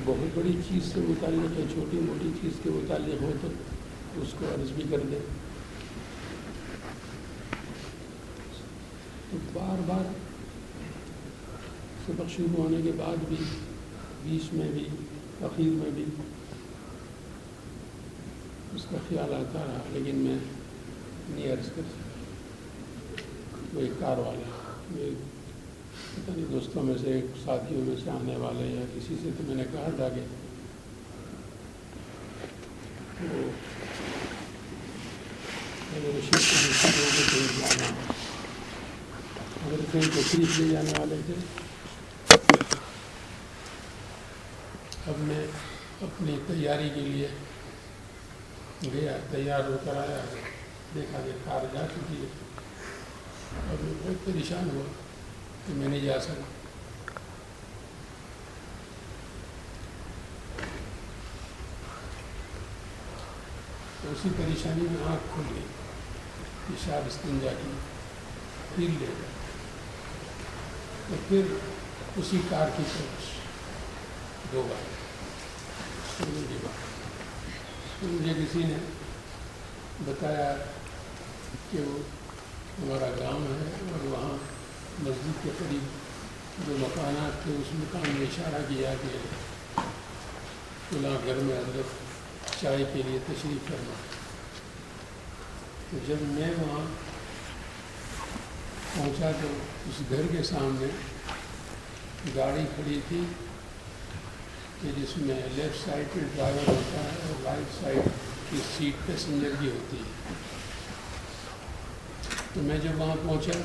بہت بڑی چیز سے متعلق ہے، چھوٹی موٹی چیز کے متعلق ہو تو اس کو عرض بھی کر دیں۔ تو بار بار سبق شروع ہونے کے بعد بھی، بیچ میں بھی، اخیر میں بھی اس کا خیال آتا رہا، لیکن میں نہیں عرض کر سکا۔ وہ ایک کار والا، پتہ نہیں دوستوں میں سے، ایک ساتھیوں میں سے آنے والے یا کسی سے، تو میں نے کہا تھا کہ وہ رشید کو کہیں جانا، اگر کہیں تشریف لے جانے والے تھے۔ اب میں اپنی تیاری کے لیے گیا، تیار ہو کر آیا، دیکھا کہ کار جا چکی ہے۔ اب میں بہت پریشان ہوا کہ میں نہیں جا سکا۔ تو اسی پریشانی میں آنکھ کھل گئی، پیشاب استنجا کی، پھر لے گیا، تو پھر اسی کار کی طرف 2 بار سننے کی بات۔ تو مجھے کسی نے بتایا کہ وہ ہمارا گاؤں ہے اور وہاں مسجد کے قریب جو مکانات تھے اس مکان میں اشارہ کیا کہ فلاں گھر میں اندر چائے کے لیے تشریف فرما۔ تو جب میں وہاں پہنچا تو اس گھر کے سامنے گاڑی کھڑی تھی کہ جس میں لیفٹ سائڈ پہ ڈرائیور ہوتا ہے اور رائٹ سائڈ کی سیٹ پیسنجر کی ہوتی ہے۔ تو میں جب وہاں پہنچا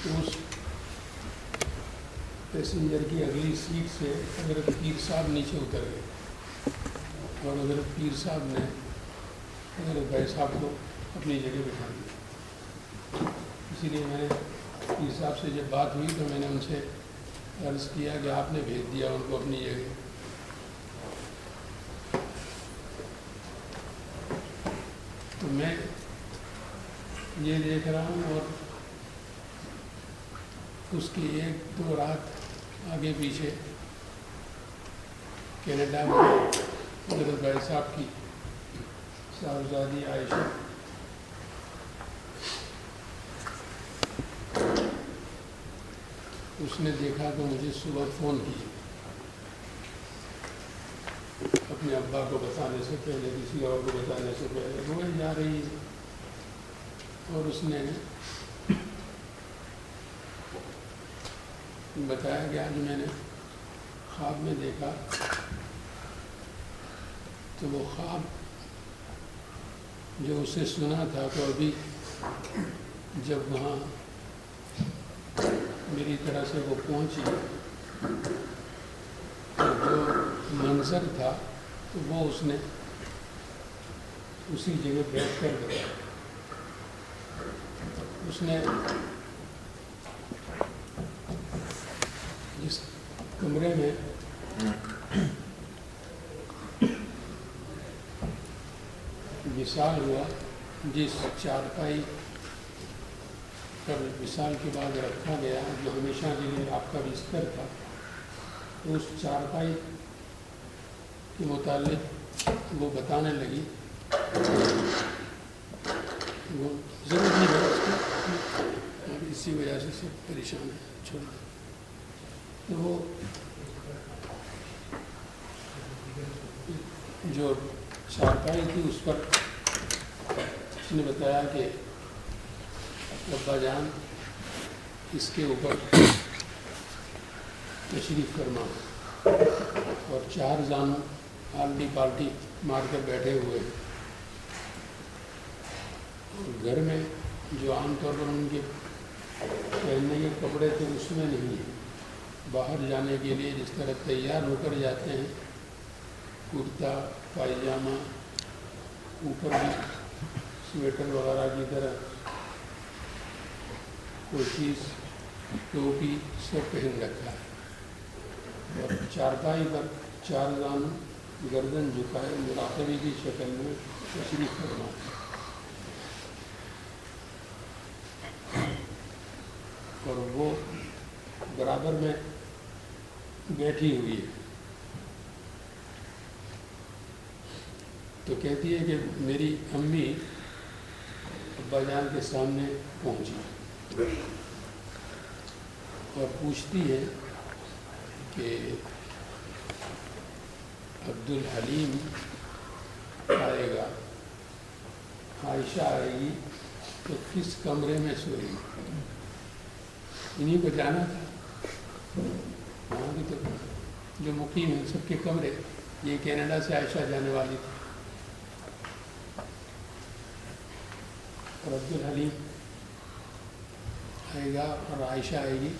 تو اس پیسنجر کی اگلی سیٹ سے حضرت پیر صاحب نیچے اتر گئے اور حضرت پیر صاحب نے حضرت بھائی صاحب کو اپنی جگہ بٹھا دیا۔ اسی لیے میں نے پیر صاحب سے جب بات ہوئی تو میں نے ان سے عرض کیا کہ آپ نے بھیج دیا ان کو اپنی جگہ۔ تو میں یہ دیکھ رہا ہوں اور اس کی 1-2 رات آگے پیچھے کینیڈا میں حضرت بھائی صاحب کی صاحبزادی عائشہ اس نے دیکھا تو مجھے صبح فون کیا، اپنے ابا کو بتانے سے پہلے، کسی اور کو بتانے سے پہلے، روئے جا رہی ہے۔ اور اس نے بتایا کہ آج میں نے خواب میں دیکھا، تو وہ خواب جو اسے سنا تھا، تو ابھی جب وہاں میری طرح سے وہ پہنچی تو جو منظر تھا تو وہ اس نے اسی جگہ بیٹھ کر بتایا۔ اس نے جس کمرے میں وصال ہوا، جس چارپائی پر وصال کے بعد رکھا گیا، جو ہمیشہ کے لیے آپ کا بستر تھا، تو اس چارپائی کے متعلق وہ بتانے لگی۔ وہ ضرورت نہیں ہے اس کی، اسی وجہ سے سب پریشان ہیں، چھوڑ دیں۔ تو وہ جو چارپائی تھی اس پر اس نے بتایا کہ ابا جان اس کے اوپر تشریف فرما، اور 4 زانوں آلٹی پالٹی مار کر بیٹھے ہوئے ہیں۔ گھر میں جو عام طور پر ان کے پہننے کے کپڑے تھے اس میں نہیں ہے، باہر جانے کے لیے جس طرح تیار ہو کر جاتے ہیں، کرتا پائجامہ، اوپر بھی سویٹر وغیرہ کی طرح کوئی چیز، ٹوپی، سب پہن رکھا ہے، اور چارپائی پر 4 زانوں گردن جھکائے مراقبے کی شکل میں تشریف فرما۔ اور وہ برابر میں بیٹھی ہوئی ہے، تو کہتی ہے کہ میری امی ابا جان کے سامنے پہنچی اور پوچھتی ہے کہ عبدالحلیم آئے گا، عائشہ آئے گی تو کس کمرے میں سوئے گی؟ انہیں کو جانا تھا، وہاں بھی تو جو مقیم ہیں سب کے کمرے، یہ کینیڈا سے عائشہ جانے والی تھی، اور عبدالحلیم آئے گا اور عائشہ آئے گی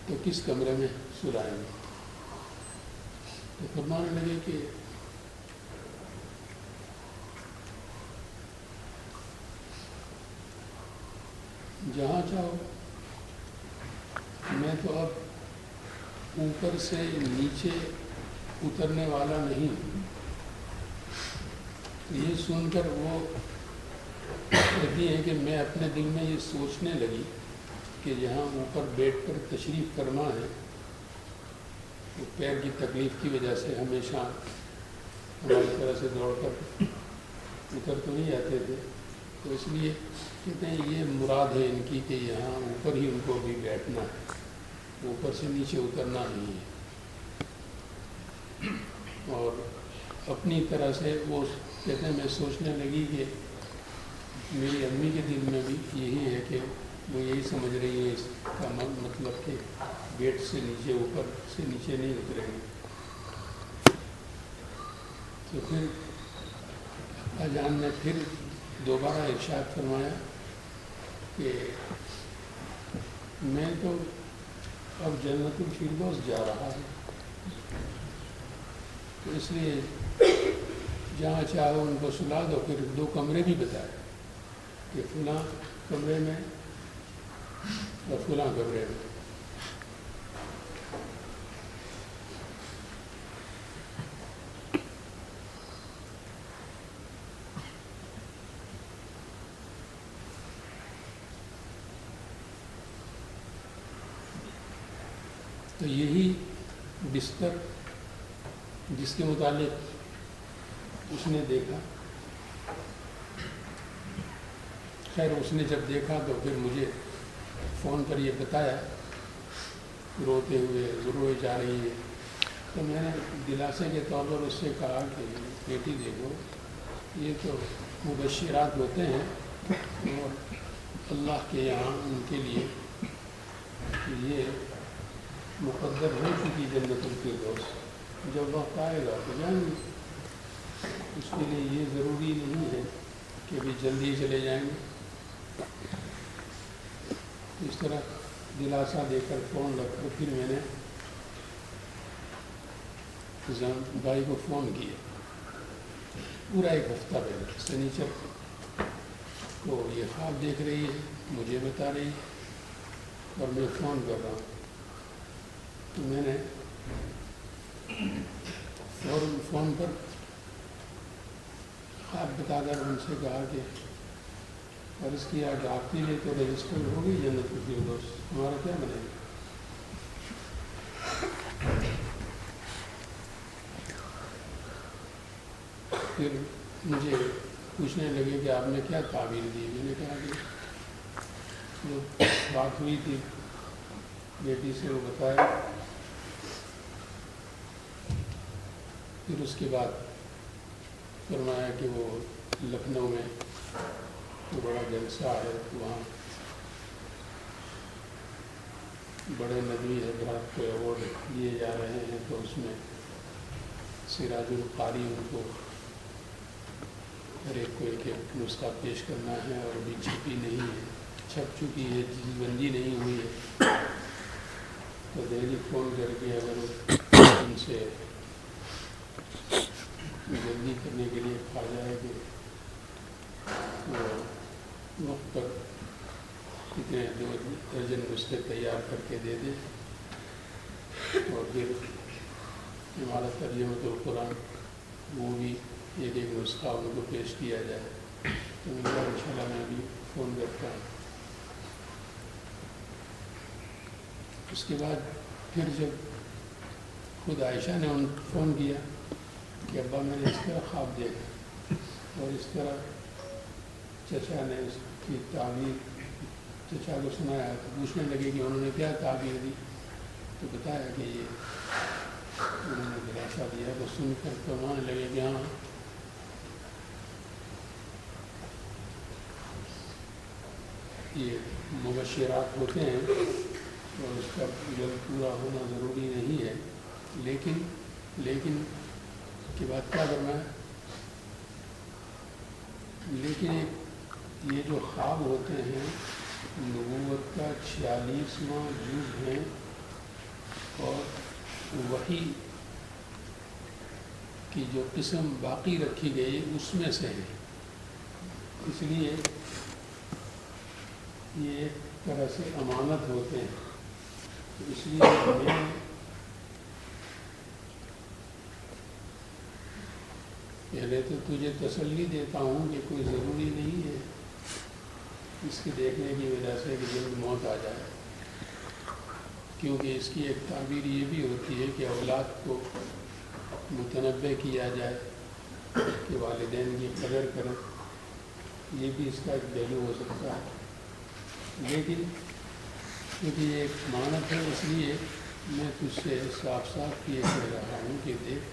تو کس کمرے میں سلائیں گے؟ تو فرمانے لگے کہ جہاں چاہو، میں تو اب اوپر سے نیچے اترنے والا نہیں ہوں۔ یہ سن کر وہ کہتی ہیں کہ میں اپنے دل میں یہ سوچنے لگی کہ جہاں اوپر بیٹھ کر تشریف فرما ہے، وہ پیر کی تکلیف کی وجہ سے ہمیشہ ہماری طرح سے دوڑ کر اتر تو نہیں آتے تھے، تو اس لیے کہتے ہیں یہ مراد ہے ان کی کہ یہاں اوپر ہی ان کو بھی بیٹھنا ہے، اوپر سے نیچے اترنا نہیں ہے۔ اور اپنی طرح سے وہ کہتے ہیں میں سوچنے لگی کہ میری امی کے دل میں بھی یہی ہے کہ وہ یہی سمجھ رہی ہے، اس کا مطلب کہ گیٹ سے نیچے اوپر سے نیچے نہیں اتریں گے۔ تو پھر ابا جان نے پھر دوبارہ ارشاد فرمایا کہ میں تو اب جنت الفردوس جا رہا ہوں، تو اس لیے جہاں چاہو ان کو سلا دو۔ پھر 2 کمرے بھی بتائے کہ فلاں کمرے میں اور فلاں کمرے میں۔ تو یہی بستر جس کے متعلق اس نے دیکھا، خیر اس نے جب دیکھا تو پھر مجھے فون پر یہ بتایا، روتے ہوئے روئے جا رہی ہے، تو میں نے دلاسے کے طور پر اس سے کہا کہ بیٹی دیکھو، یہ تو مبشرات ہوتے ہیں اور اللہ کے یہاں ان کے لیے یہ مقدر ہو چکی جنت الفردوس، جب وقت آئے گا تو جائیں گے، اس کے لیے یہ ضروری نہیں ہے کہ بھی جلدی چلے جائیں گے۔ اس طرح دلاسا دے کر فون رکھ کر پھر میں نے بھائی کو فون کیا، پورا 1 ہفتہ پہلے سنیچر کو یہ خواب دیکھ رہی ہے، مجھے بتا رہی ہے اور میں فون کر رہا ہوں، تو میں نے فون پر خواب بتا کر ان سے کہا کہ عرض کیا کہ آپ کے لیے تو رجسٹر ہو گئی جنت الفردوس، ہمارا کیا بنے گا؟ پھر مجھے پوچھنے لگے کہ آپ نے کیا تعبیر دی؟ میں نے کہا کہ جو بات ہوئی تھی بیٹی سے وہ بتایا، پھر اس کے بعد فرمایا کہ وہ لکھنؤ میں تو بڑا جلسہ ہے، وہاں بڑے ندوی حضرات کو ایوارڈ دیے جا رہے ہیں، تو اس میں سراج القاری ان کو ہر ایک کو ایک نسخہ پیش کرنا ہے، اور ابھی چھپی نہیں ہے، چھپ چکی ہے، جلد بندی نہیں ہوئی ہے، تو دہلی فون کر کے اگر ان سے جلدی کرنے کے لیے کہا جائے کہ وقت پر کتنے 2 درجن نسخے تیار کر کے دے دیں، اور پھر ہمارا ترجمۃ القرآن وہ بھی 1 نسخہ ان کو پیش کیا جائے، تو ان شاء اللہ میں بھی فون کرتا ہوں۔ اس کے بعد پھر جب خود عائشہ نے ان فون کیا کہ ابا میں نے اس طرح خواب دیکھا اور اس طرح چچا نے اس کی تعبیر چچا کو سنایا، تو پوچھنے لگے کہ انہوں نے کیا تعبیر دی، تو بتایا کہ یہ انہوں نے دلاسا دیا۔ تو سن کر فرمانے لگے کہ ہاں یہ مبشرات ہوتے ہیں اور اس کا جلد پورا ہونا ضروری نہیں ہے، لیکن کے بعد کیا کرنا ہے، لیکن یہ جو خواب ہوتے ہیں نبوت کا 46واں جز ہے اور وحی کی جو قسم باقی رکھی گئی اس میں سے ہے، اس لیے یہ ایک طرح سے امانت ہوتے ہیں۔ اس لیے میں پہلے تو تجھے تسلی دیتا ہوں کہ کوئی ضروری نہیں ہے اس کے دیکھنے کی وجہ سے کہ جلد موت آ جائے، کیونکہ اس کی ایک تعبیر یہ بھی ہوتی ہے کہ اولاد کو متنبع کیا جائے کہ والدین کی قدر کریں، یہ بھی اس کا ایک پہلو ہو سکتا ہے۔ لیکن کیونکہ یہ ایک امانت ہے، اس لیے میں تجھ سے صاف صاف یہ کہہ رہا ہوں کہ دیکھ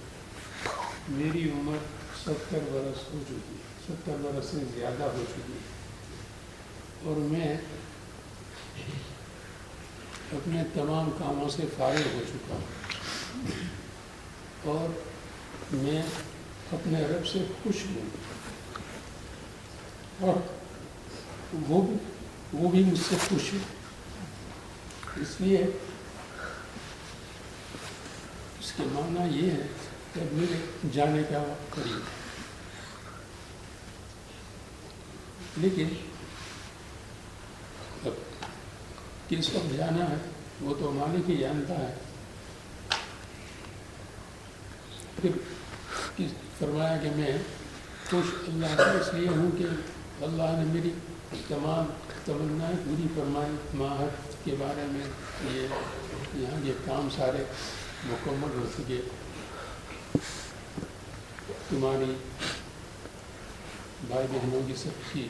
میری عمر 70 برس ہو چکی ہے، 70 برس سے زیادہ ہو چکی ہے، اور میں اپنے تمام کاموں سے فارغ ہو چکا ہوں اور میں اپنے رب سے خوش ہوں، اور وہ بھی مجھ سے خوش ہے۔ اس لیے اس کے معنی یہ ہے کہ میرے جانے کا وقت قریب ہے، لیکن اب کس وقت جانا ہے وہ تو مالک ہی جانتا ہے۔ پھر فرمایا کہ میں خوش اللہ کا اس لیے ہوں کہ اللہ نے میری تمام تمنائیں پوری فرمائی، ماہر کے بارے میں یہاں یہ کام سارے مکمل ہو چکے، تمہاری بھائی بہنوں کی سب کی،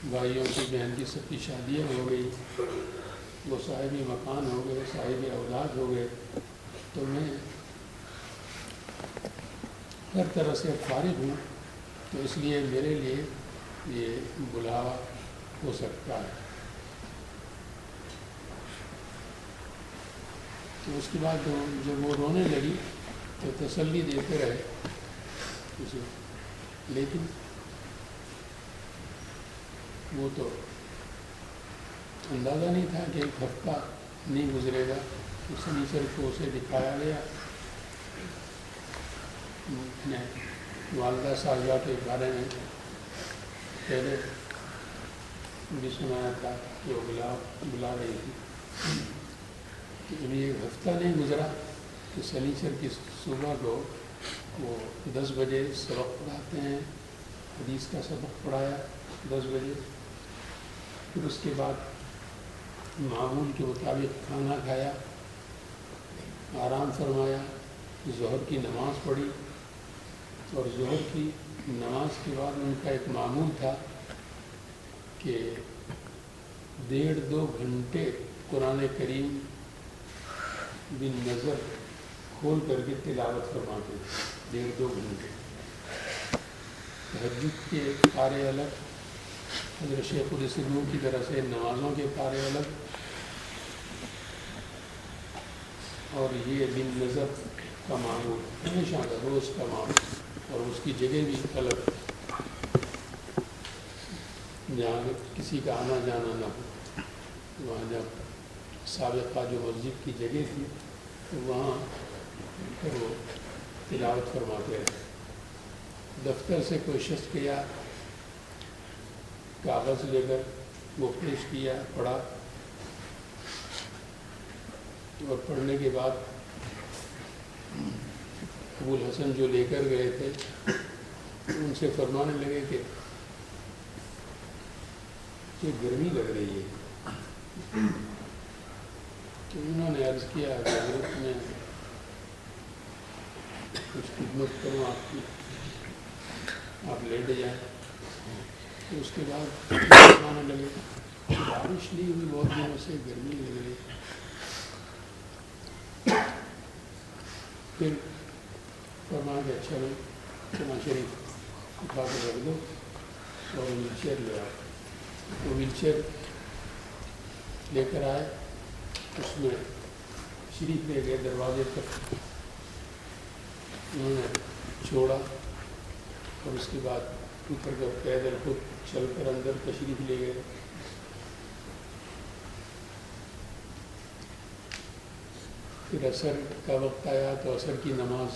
بھائیوں کی بہن کی سب کی شادیاں ہو گئی، وہ صاحبی مکان ہو گئے، صاحب اولاد ہو گئے، تو میں ہر طرح سے فارغ ہوں، تو اس لیے میرے لیے یہ بلاوا ہو سکتا ہے۔ تو اس کے بعد جب وہ رونے لگی تو تسلی دیتے رہے اسے، لیکن وہ تو اندازہ نہیں تھا کہ ایک ہفتہ نہیں گزرے گا۔ سنیچر کو اسے دکھایا گیا، نے والدہ صاحبہ کے بارے میں پہلے بھی سنایا تھا کہ وہ بلا رہی تھی، ابھی ایک ہفتہ نہیں گزرا کہ سنیچر کی صبح کو وہ 10 بجے سبق پڑھاتے ہیں، حدیث کا سبق پڑھایا 10 بجے، پھر اس کے بعد معمول کے مطابق کھانا کھایا، آرام فرمایا، ظہر کی نماز پڑھی، اور ظہر کی نماز کے بعد ان کا ایک معمول تھا کہ 1.5-2 گھنٹے قرآن کریم بن نظر کھول کر کے تلاوت فرماتے تھے، 1.5-2 گھنٹے۔ تہجد کے پارے الگ، حضرت شیخ الاسلام کی طرح سے نمازوں کے پارے الگ، اور یہ بن نظر کا معمول ہمیشہ کا روز کا معمول، اور اس کی جگہ بھی الگ جہاں کسی کا آنا جانا نہ ہو۔ وہاں جب سابقہ جو مسجد کی جگہ تھی تو وہاں پھر وہ تلاوت فرماتے رہے۔ دفتر سے کوئی شخص کیا، کاغذ لے کر وہ پیش کیا، پڑھا، اور پڑھنے کے بعد ابو الحسن جو لے کر گئے تھے ان سے فرمانے لگے کہ یہ گرمی لگ رہی ہے، تو انہوں نے عرض کیا کہ حضرت میں کچھ خدمت کروں آپ کی، آپ لیٹ جائیں. تو اس کے بعد آنے لگے. بارش نہیں ہوئی بہت دنوں سے، گرمی لگ رہی. پھر فرمایا کہ اچھا بھائی چنا شریف اٹھا کے رکھ دو اور ویل چیئر لے آؤ. تو ویل چیئر لے کر آئے، اس میں شریف لے گئے دروازے تک، انہوں نے چھوڑا اور اس کے بعد اتر کر پیدل خود چل کر اندر تشریف لے گئے. پھر عصر کا وقت آیا تو عصر کی نماز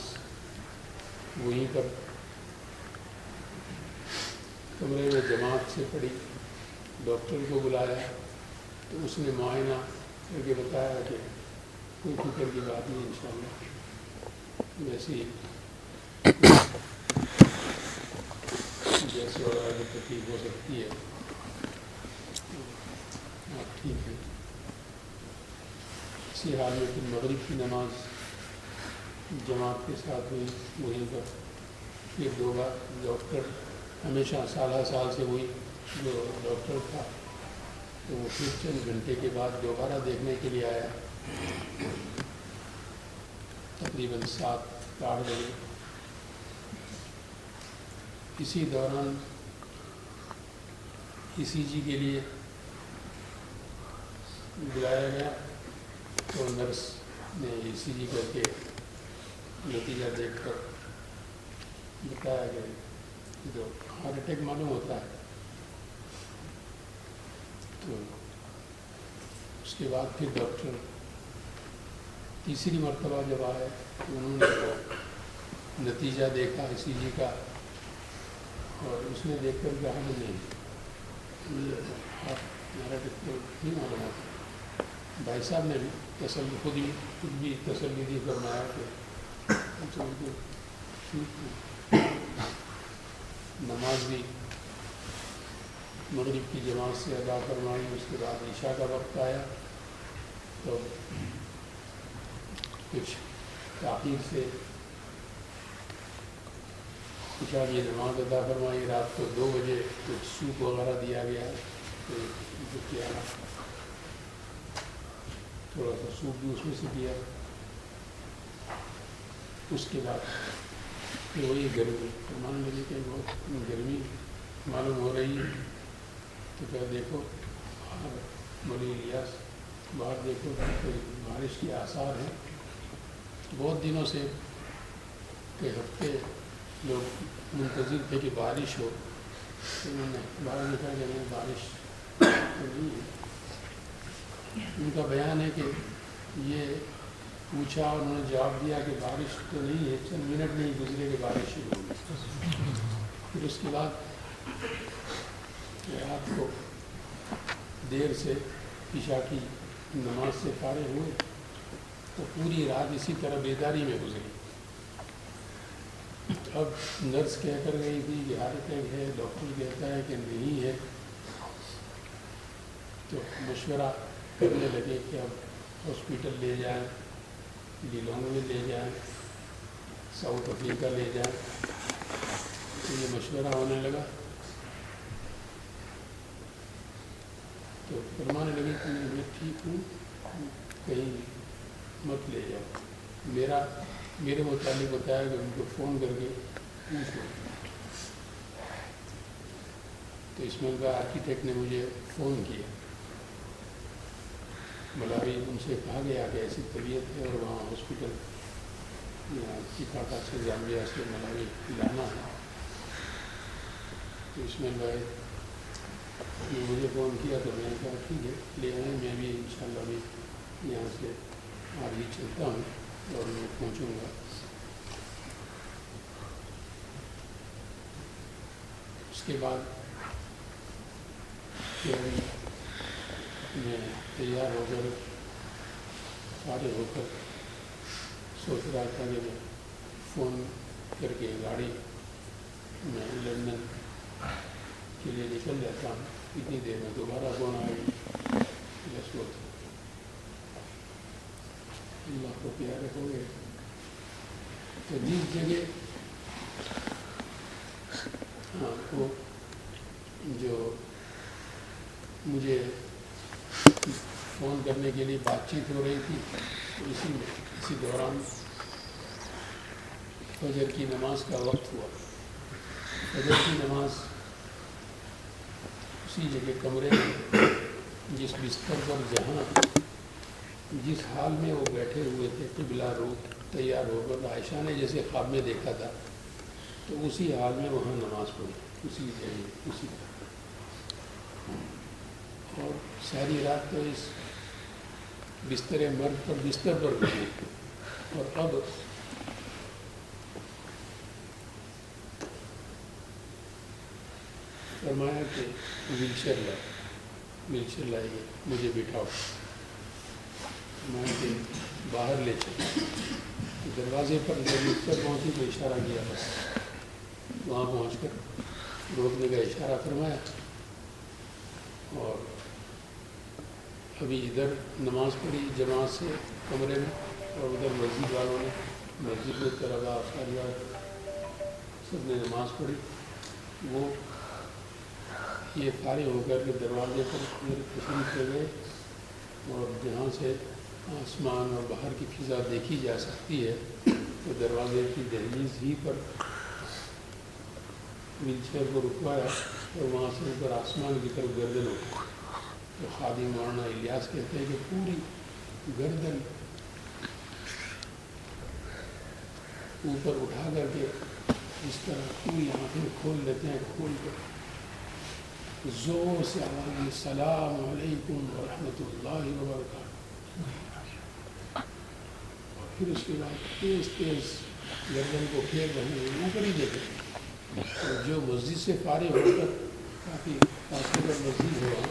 وہیں پر کمرے میں جماعت سے پڑھی. ڈاکٹر کو بلایا تو اس نے معائنہ کر کے بتایا کہ کوئی فکر کی بات نہیں، انشاءاللہ ویسے ہی جیسے وغیرہ کی تکلیف ہو سکتی ہے، آپ ٹھیک ہے. اسی حال میں پھر مغرب کی نماز جماعت کے ساتھ ہوئی وہیں پر. پھر دو بار ڈاکٹر ہمیشہ سالہ سال سے وہی جو ڈاکٹر تھا تو وہ پھر چند گھنٹے کے بعد دوبارہ دیکھنے کے لیے آیا، تقریباً 7-8 بجے. اسی دوران ECG کے لیے بلایا گیا تو نرس نے ECG کر کے نتیجہ دیکھ کر بتایا کہ جو ہارٹ اٹیک معلوم ہوتا ہے. تو اس کے بعد پھر ڈاکٹر تیسری مرتبہ جب آئے تو انہوں نے وہ نتیجہ دیکھا ECG کا، اور اس نے دیکھ کر کہا کہ نہیں ہمارا ڈاکٹر نہیں معلوم ہوتا. بھائی صاحب نے بھی تسلی خود بھی تسلی دی، فرمایا کہ نماز بھی مغرب کی جماعت سے ادا فرمائی. اس کے بعد عشاء کا وقت آیا تو کچھ تاخیر سے عشاء کی نماز ادا فرمائی. رات کو 2 بجے کچھ سوپ وغیرہ دیا گیا تو جو کیا تھوڑا سا سوپ بھی اس میں سے پیا. اس کے بعد پھر وہی گرمی مان لگے کہ بہت گرمی معلوم ہو رہی ہے. تو کیا دیکھو مولوی الیاس باہر دیکھو کوئی بارش کے آثار ہیں. بہت دنوں سے کئی ہفتے لوگ منتظر تھے کہ بارش ہو، تو انہوں نے باہر لکھا کہ نہیں بارش نہیں ہے. ان کا بیان ہے کہ یہ پوچھا اور انہوں نے جواب دیا کہ بارش تو نہیں ہے، چند منٹ نہیں گزرے کہ بارش شروع ہوگی. پھر اس کے بعد رات کو دیر سے عشاء کی نماز سے فارغ ہوئے تو پوری رات اسی طرح بیداری میں گزری. اب نرس کہہ کر گئی تھی کہ ہارٹ اٹیک ہے، ڈاکٹر کہتا ہے کہ نہیں ہے. تو مشورہ کرنے لگے کہ اب ہاسپیٹل لے جائیں، ڈیلونگ میں لے جائیں، ساؤتھ افریقہ لے جائیں. تو یہ مشورہ ہونے لگا تو فرمانے لگے کہ میں ٹھیک ہوں، کہیں مت لے جاؤ. میرے متعلق بتایا کہ ان کو فون کر کے پوچھو. تو اسماعیل کا آرکیٹیکٹ نے مجھے فون کیا، ملاوی ان سے کہا گیا کہ ایسی طبیعت ہے اور وہاں ہاسپٹل چکاگو سے زامبیا سے ملاوی لانا ہے. تو اسماعیل بھائی نے مجھے فون کیا تو میں نے کہا ٹھیک ہے لے آئیں، میں بھی انشاءاللہ ابھی یہاں سے آگے چلتا ہوں اور میں پہنچوں گا. اس کے بعد میں تیار ہو کر فارغ ہو کر سوچ رہا تھا کہ میں فون کر کے گاڑی میں لندن کے لیے نکل جاتا ہوں. اتنی دیر میں دوبارہ فون آ گئی. اللہ کو پیارے ہو گئے تو جس جگہ وہ جو مجھے فون کرنے کے لیے بات چیت ہو رہی تھی اسی دوران فجر کی نماز کا وقت ہوا. فجر کی نماز اسی جگہ کمرے میں جس بستر پر جس حال میں وہ بیٹھے ہوئے تھے قبلہ روح تیار ہو کر عائشہ نے جیسے خواب میں دیکھا تھا تو اسی حال میں وہاں نماز پڑھی اسی جگہ اسی اور ساری رات تو اس بستر مرد پر گزری. اور اب فرمایا کہ ویل چیئر لائیے مجھے بٹھاؤ. میں کہ باہر لے چلے. دروازے پر جب ویل چیئر پہنچی تو اشارہ کیا بس وہاں پہنچ کر روکنے کا اشارہ فرمایا. اور ابھی ادھر نماز پڑھی جماعت سے کمرے میں اور ادھر مسجد والوں نے مسجد میں طلباء افطاریات سب نے نماز پڑھی. وہ یہ فارغ ہو کر کے دروازے پر میرے تشریف لے گئے اور جہاں سے آسمان اور باہر کی فضا دیکھی جا سکتی ہے تو دروازے کی دہلیز ہی پر ویل چیئر کو رکوایا اور وہاں سے اوپر آسمان کی طرف گردن اٹھا. تو خادم مولانا الیاس کہتے ہیں کہ پوری گردن اوپر اٹھا کر کے اس طرح پوری آنکھیں کھول لیتے ہیں. کھول کر زور سے آواز السلام علیکم ورحمۃ اللہ وبرکاتہ. پھر اس کے بعد تیز گردن کو پھیر رہے ہیں اوپر ہی دیکھے. جو مسجد سے فارغ ہو کر کافی فاصلے پر مسجد ہوا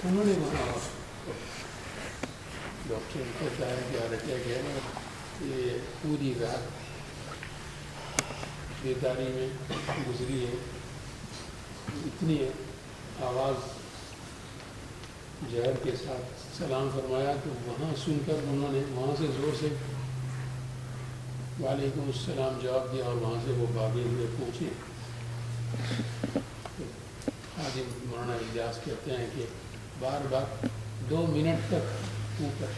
انہوں نے وہاں ڈاکٹر کہتا ہے کہ حالتیں کہنا یہ پوری رات بیداری میں گزری ہے. اتنی آواز جہر کے ساتھ سلام فرمایا تو وہاں سن کر انہوں نے وہاں سے زور سے وعلیکم السلام جواب دیا اور وہاں سے وہ بھاگے ہوئے پہنچے. خادم مولانا الیاس کہتے ہیں کہ بار 2 منٹ تک اوپر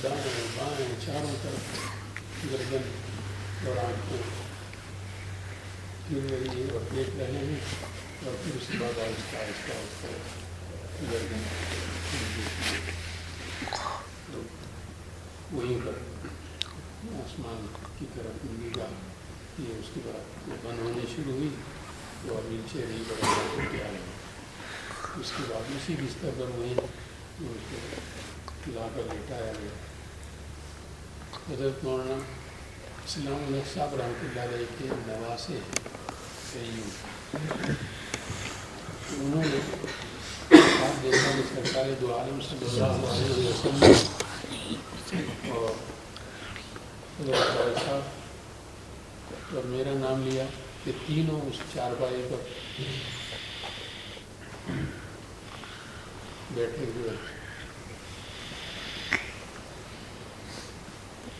دائیں بائیں چاروں طرف گردن اور آنکھیں پھر رہی ہے اور دیکھ رہے ہیں. اور پھر اس کے بعد آہستہ گردن وہیں پر آسمان کی طرف نگاہ یہ اس کے بعد بند ہونے شروع ہوئی تو ویل چیئر ہی بڑا تیار ہے. اس کے بعد اسی بستر پر وہیں اس کو لا کر لٹایا گیا. حضرت مولانا اسلام الحق صاحب رحمۃ اللہ علیہ کے نواسے انہوں نے آپ دیکھا کہ سرکار دو عالم صلی اللہ علیہ وسلم اور حضرت بھائی صاحب اور میرا نام لیا کہ تینوں اس چارپائی پر بیٹھے ہوئے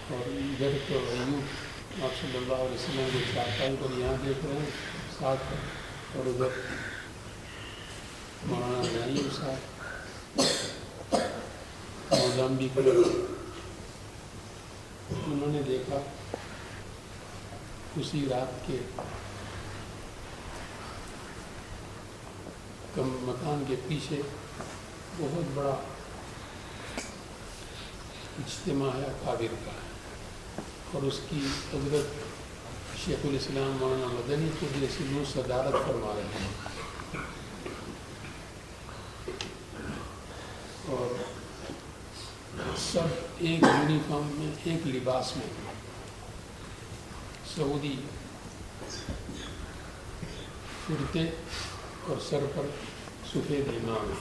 اور ادھر تو ایوب آپ صلی اللہ علیہ وسلم کے چارپائی پر یہاں دیکھ رہے ہیں ساتھ اور ادھر مولانا نعیم صاحب موزمبیق میں. انہوں نے دیکھا اسی رات کے مکان کے پیچھے بہت بڑا اجتماع ہے اکابر کا اور اس کی حضرت شیخ الاسلام مولانا مدنی قدس سلوک صدارت فرما رہے ہیں. اور سب ایک یونیفارم میں ایک لباس میں سعودی کرتے اور سر پر سفید امام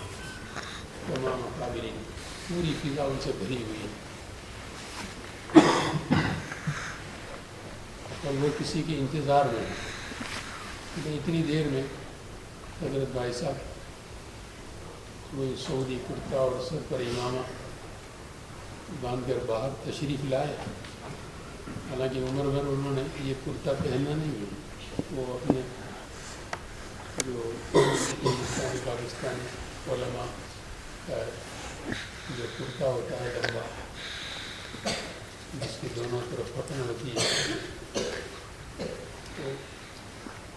تمام اکابرین پوری فضا ان سے بھری ہوئی ہے. اور وہ کسی کے انتظار میں ہے. اتنی دیر میں حضرت بھائی صاحب وہ سعودی کرتا اور سر پر امامہ باندھ کر باہر تشریف لائے. حالانکہ عمر بھر انہوں نے یہ کرتا پہننا نہیں ہے. وہ اپنے جو ہندوستانی پاکستانی علماء کا جو کرتا ہوتا ہے لمبا جس کی دونوں طرف پٹن ہوتی ہے تو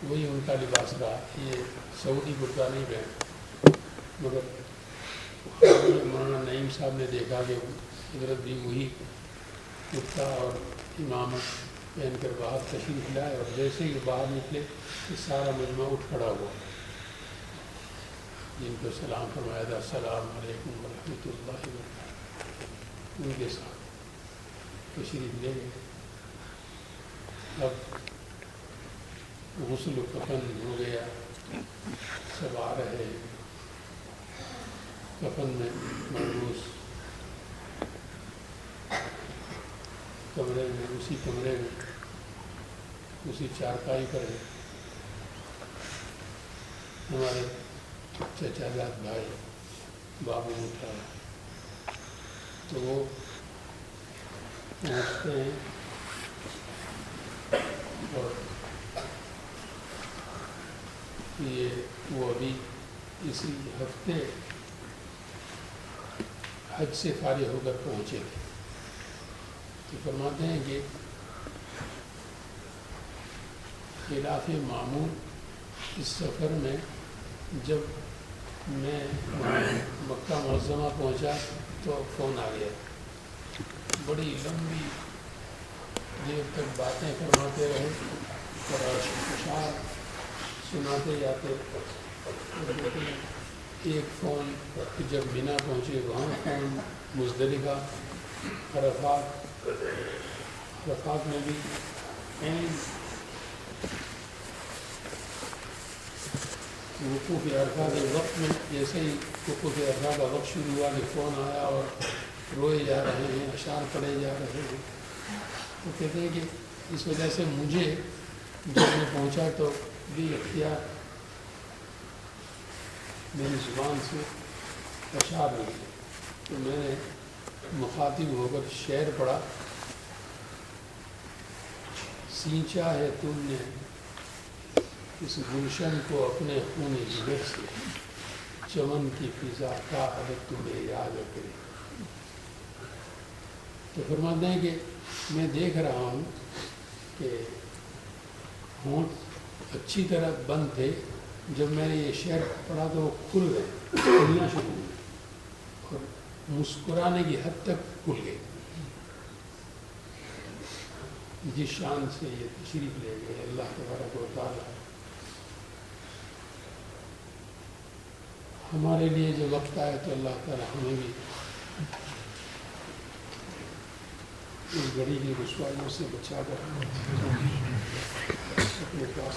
وہی ان کا لباس رہا. یہ سعودی کرتا نہیں پہنا. مگر مولانا نعیم صاحب نے دیکھا کہ حضرت بھی وہی کرتا اور امامت پہن کر باہر تشریف لائے اور جیسے ہی باہر نکلے کہ سارا مجمع اٹھ کھڑا ہوا. جن کو سلام فرمایا تھا السلام علیکم ورحمۃ اللہ وبرکاتہ ان کے ساتھ تشریف لے گئے. اب غسل و کفن ہو گیا. سب آ رہے کفن میں ملبوس کمرے میں اسی چارپائی پر ہے ہمارے چچا جات بھائی بابو اٹھا. تو وہ پہنچتے ہیں اور وہ ابھی اسی ہفتے حج سے فارغ ہو کر پہنچے تھے. تو فرماتے ہیں کہ خلاف معمول اس سفر میں جب میں مکہ معظمہ پہنچا تو فون آ گیا. بڑی لمبی دیر تک باتیں فرماتے رہے اور اشعار سناتے جاتے. ایک فون جب مینا پہنچے وہاں فون مزدلفہ عرفات میں بھی وقوف عرفہ کے وقت میں جیسے ہی وقوف عرفہ کا وقت شروع ہوا کہ فون آیا اور روئے جا رہے ہیں اشعار پڑھے جا رہے ہیں. تو کہتے ہیں کہ اس وجہ سے مجھے جب میں پہنچا تو بھی اختیار میری زبان سے اشعار نہیں. تو میں نے مخاطب ہو کر شعر پڑھا. سینچا ہے تم نے اس گلشن کو اپنے خون جگر سے چمن کی فضا کا حدت تمہیں یاد کرے. تو فرماتے ہیں کہ میں دیکھ رہا ہوں کہ ہونٹ اچھی طرح بند تھے. جب میں نے یہ شعر پڑھا تو وہ کھل گئے, کھلنا شروع ہوئے اور مسکرانے کی حد تک کھل گئے. جس شان سے یہ تشریف لے گئے اللہ تبارک و تعالیٰ ہمارے لیے جو وقت آئے تو اللہ تعالیٰ ہمیں بھی اس گھڑی کی رسوائیوں سے بچا کر اپنے پاس